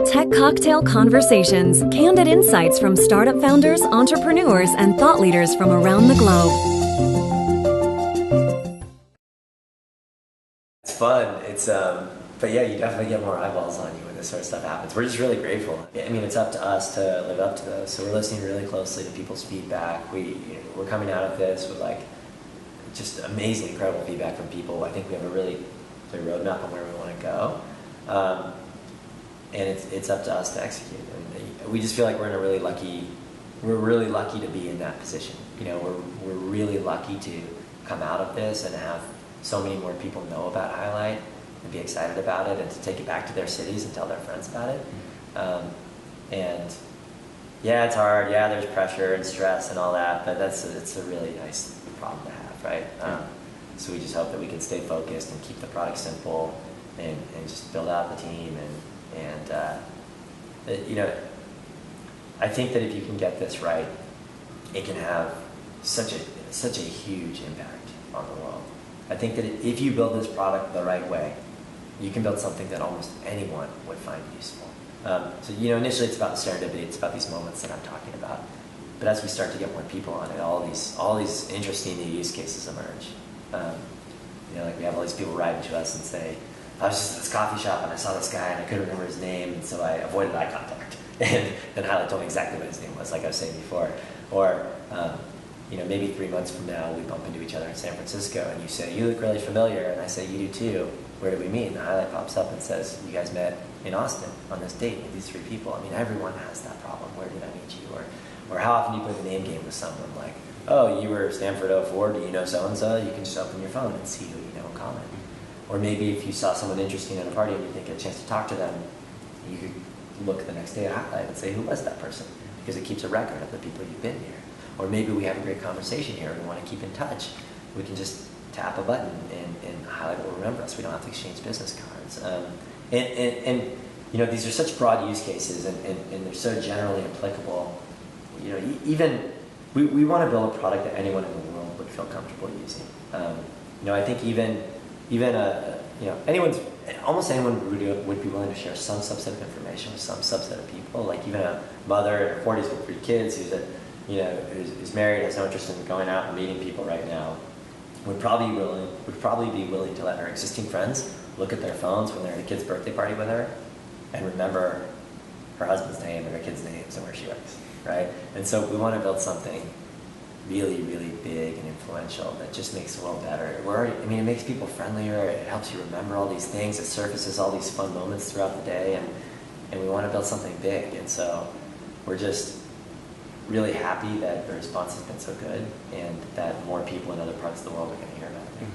Tech Cocktail Conversations, candid insights from startup founders, entrepreneurs, and thought leaders from around the globe. It's fun. But yeah, you definitely get more eyeballs on you when this sort of stuff happens. We're just really grateful. I mean, it's up to us to live up to those. So we're listening really closely to people's feedback. We're coming out of this with just amazing, incredible feedback from people. I think we have a really clear roadmap on where we want to go. And it's up to us to execute. And we just feel like we're really lucky to be in that position. You know, we're really lucky to come out of this and have so many more people know about Highlight and be excited about it and to take it back to their cities and tell their friends about it. And yeah, it's hard. Yeah, there's pressure and stress and all that, but it's a really nice problem to have, right? So we just hope that we can stay focused and keep the product simple and just build out the team you know, I think that if you can get this right, it can have such a huge impact on the world. I think that if you build this product the right way, you can build something that almost anyone would find useful. So you know, initially it's about the serendipity, it's about these moments that I'm talking about. But as we start to get more people on it, all these interesting new use cases emerge. You know, like we have all these people writing to us and say, I was just at this coffee shop and I saw this guy and I couldn't remember his name, and so I avoided eye contact. And Highlight told me exactly what his name was, like I was saying before. Or you know, maybe 3 months from now we bump into each other in San Francisco and you say, you look really familiar, and I say, you do too. Where did we meet? And the Highlight pops up and says, you guys met in Austin on this date with these 3 people. I mean, everyone has that problem. Where did I meet you? Or how often do you play the name game with someone? Like, oh, you were Stanford 04, do you know so-and-so? You can just open your phone and see who you know in common. Or maybe if you saw someone interesting at a party and you didn't get a chance to talk to them, you could look the next day at Highlight and say, who was that person? Because it keeps a record of the people you've been here. Or maybe we have a great conversation here and we want to keep in touch. We can just tap a button and Highlight will remember us. We don't have to exchange business cards. And you know, these are such broad use cases and they're so generally applicable. You know, even we want to build a product that anyone in the world would feel comfortable using. You know, I think even you know, almost anyone would be willing to share some subset of information with some subset of people. Like even a mother in her 40s with 3 kids who's married, has no interest in going out and meeting people right now, would probably be willing to let her existing friends look at their phones when they're at a kid's birthday party with her and remember her husband's name and her kids' names and where she works, right? And so we want to build something really, really big and influential that just makes the world better. It makes people friendlier, it helps you remember all these things, it surfaces all these fun moments throughout the day, and we want to build something big. And so we're just really happy that the response has been so good and that more people in other parts of the world are going to hear about it.